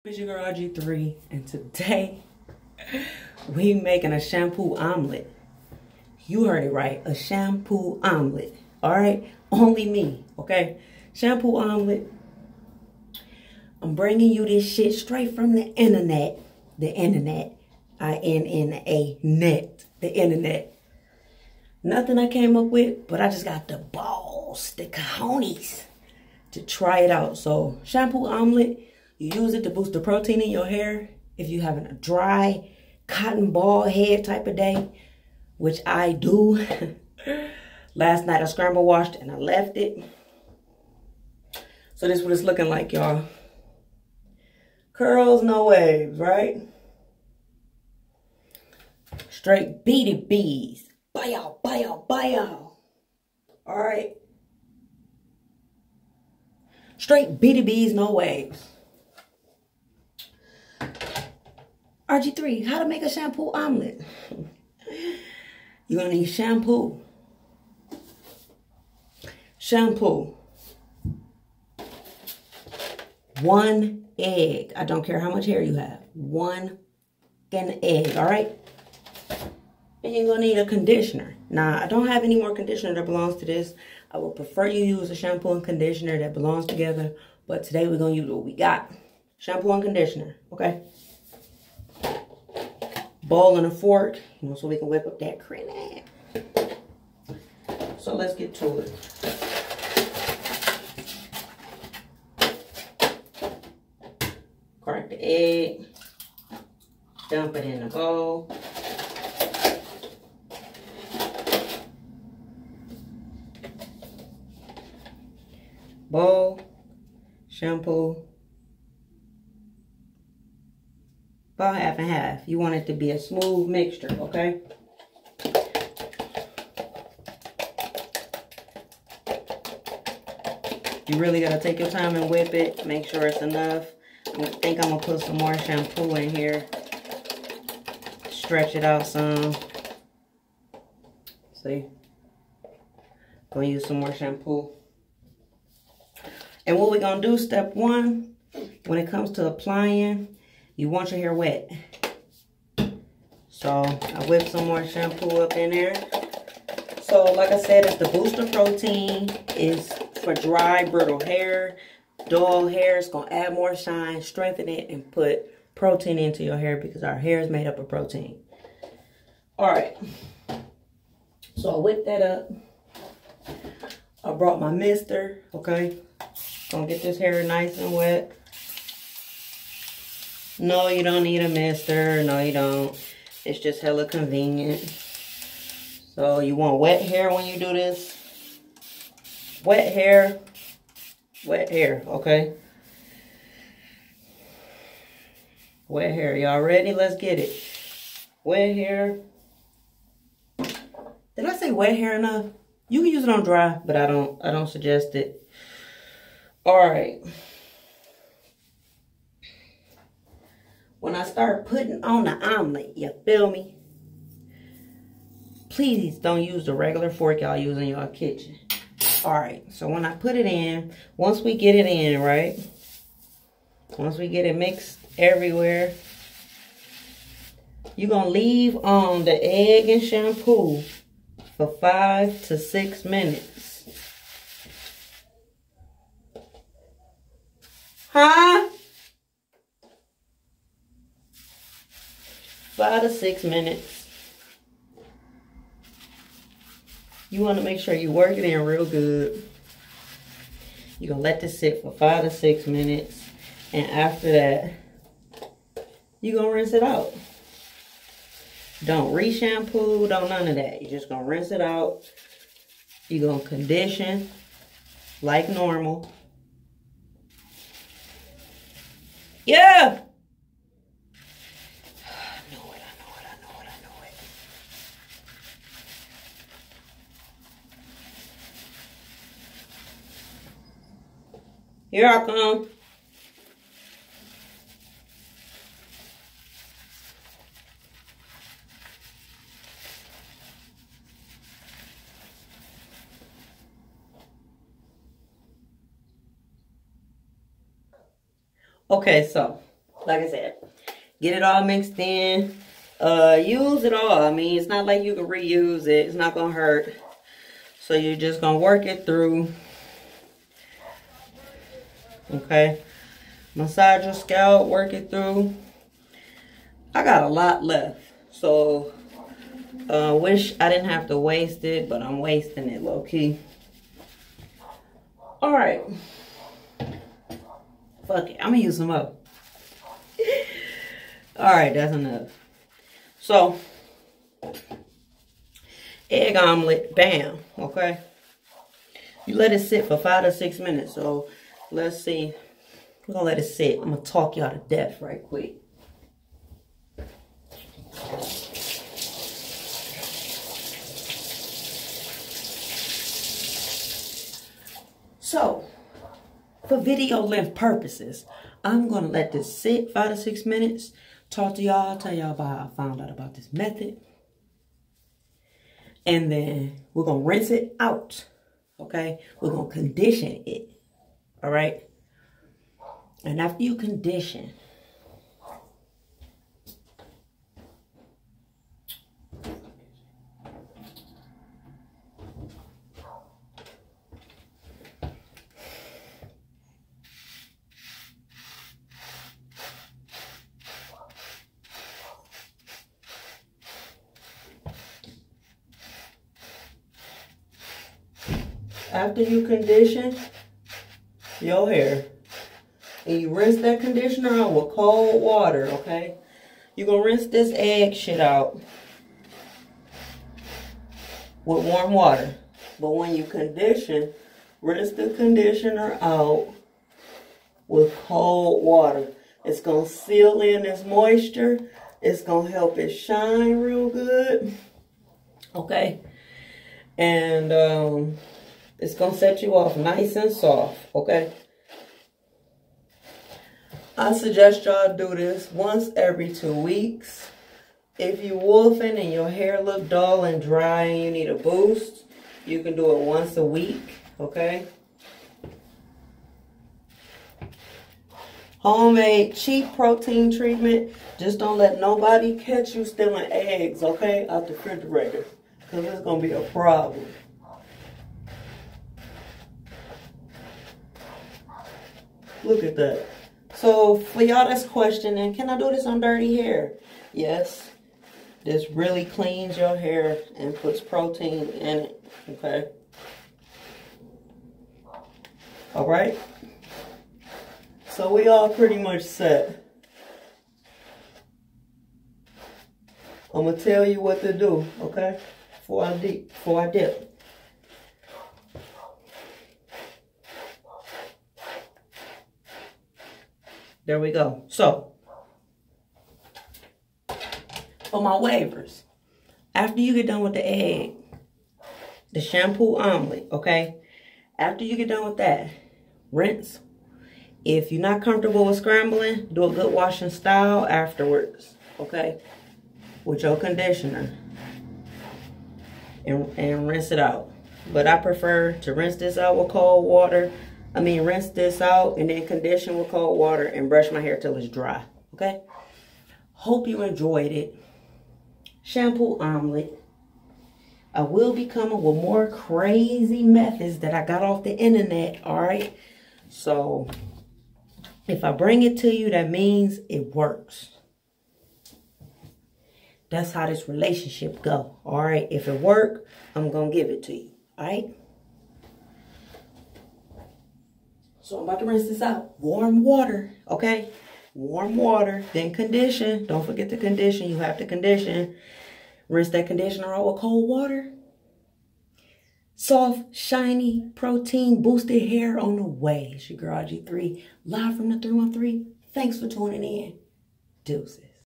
It's your girl RG3, and today we making a shampoo omelet. You heard it right, a shampoo omelet. All right, only me. Okay, shampoo omelet. I'm bringing you this shit straight from the internet. The internet, INNA net. The internet. Nothing I came up with, but I just got the balls, the cojones to try it out. So shampoo omelet. You use it to boost the protein in your hair if you're having a dry, cotton ball head type of day, which I do. Last night I scramble washed and I left it. So this is what it's looking like, y'all. Curls, no waves, right? Straight beady bees. Bye y'all, bye y'all, bye y'all. All right. Straight beady bees, no waves. RG3, how to make a shampoo omelet. You're gonna need shampoo. Shampoo. 1 egg. I don't care how much hair you have. 1 egg, all right? And you're gonna need a conditioner. Now, I don't have any more conditioner that belongs to this. I would prefer you use a shampoo and conditioner that belongs together. But today we're gonna use what we got. Shampoo and conditioner, okay? Bowl and a fork, you know, so we can whip up that cream. So let's get to it. Crack the egg. Dump it in the bowl. Bowl, shampoo. About half and half. You want it to be a smooth mixture, okay? You really gotta take your time and whip it. Make sure it's enough. I think I'm gonna put some more shampoo in here. Stretch it out some. See? Gonna use some more shampoo. And what we're gonna do, step 1, when it comes to applying, you want your hair wet. So I whipped some more shampoo up in there. So like I said, it's the booster protein. It's for dry, brittle hair, dull hair. It's gonna add more shine, strengthen it, and put protein into your hair because our hair is made up of protein. All right. So I whipped that up. I brought my mister, okay? Gonna get this hair nice and wet. No, you don't need a mister. No, you don't. It's just hella convenient. So you want wet hair when you do this. Wet hair. Wet hair, okay? Wet hair. Y'all ready? Let's get it. Wet hair. Did I say wet hair enough? You can use it on dry, but I don't suggest it. All right. When I start putting on the omelet, you feel me? Please don't use the regular fork y'all use in your kitchen. All right, so when I put it in, once we get it in, right? Once we get it mixed everywhere, you're gonna leave on the egg and shampoo for 5 to 6 minutes. Huh? 5 to 6 minutes. You want to make sure you work it in real good. You're going to let this sit for 5 to 6 minutes. And after that, you're going to rinse it out. Don't re-shampoo, don't none of that. You're just going to rinse it out. You're going to condition like normal. Yeah! Here I come. Okay, so like I said, get it all mixed in. Use it all. I mean, it's not like you can reuse it. It's not gonna hurt. So you're just gonna work it through. Okay. Massage your scalp, work it through. I got a lot left. So wish I didn't have to waste it, but I'm wasting it low key. Alright. Fuck it. I'm gonna use some more. Alright, that's enough. So, egg omelet, bam, okay? You let it sit for 5 to 6 minutes. So, let's see. We're gonna let it sit. I'm gonna talk y'all to death right quick. So, for video length purposes, I'm gonna let this sit 5 to 6 minutes. Talk to y'all, tell y'all about how I found out about this method. And then we're going to rinse it out, okay? We're going to condition it, all right? And after you condition, after you condition your hair, and you rinse that conditioner out with cold water, okay? You're going to rinse this egg shit out with warm water. But when you condition, rinse the conditioner out with cold water. It's going to seal in this moisture. It's going to help it shine real good, okay? And it's going to set you off nice and soft, okay? I suggest y'all do this once every 2 weeks. If you wolfing and your hair look dull and dry and you need a boost, you can do it once a week, okay? Homemade, cheap protein treatment. Just don't let nobody catch you stealing eggs, okay, out the refrigerator, because it's going to be a problem. Look at that. So for y'all that's questioning, can I do this on dirty hair? Yes. This really cleans your hair and puts protein in it, okay? All right? So we all pretty much set. I'm going to tell you what to do, okay? Before I dip. There we go. So, for my waivers, after you get done with the egg, the shampoo omelet, okay? After you get done with that, rinse. If you're not comfortable with scrambling, do a good wash and style afterwards, okay? With your conditioner. And rinse it out. But I prefer to rinse this out with cold water. Rinse this out and then condition with cold water and brush my hair till it's dry, okay? Hope you enjoyed it. Shampoo omelet. I will be coming with more crazy methods that I got off the internet, all right? So, if I bring it to you, that means it works. That's how this relationship go, all right? If it work, I'm going to give it to you, all right? So I'm about to rinse this out. Warm water, okay? Warm water, then condition. Don't forget to condition. You have to condition. Rinse that conditioner out with cold water. Soft, shiny, protein, boosted hair on the way. It's your girl, G3, live from the 313. Thanks for tuning in. Deuces.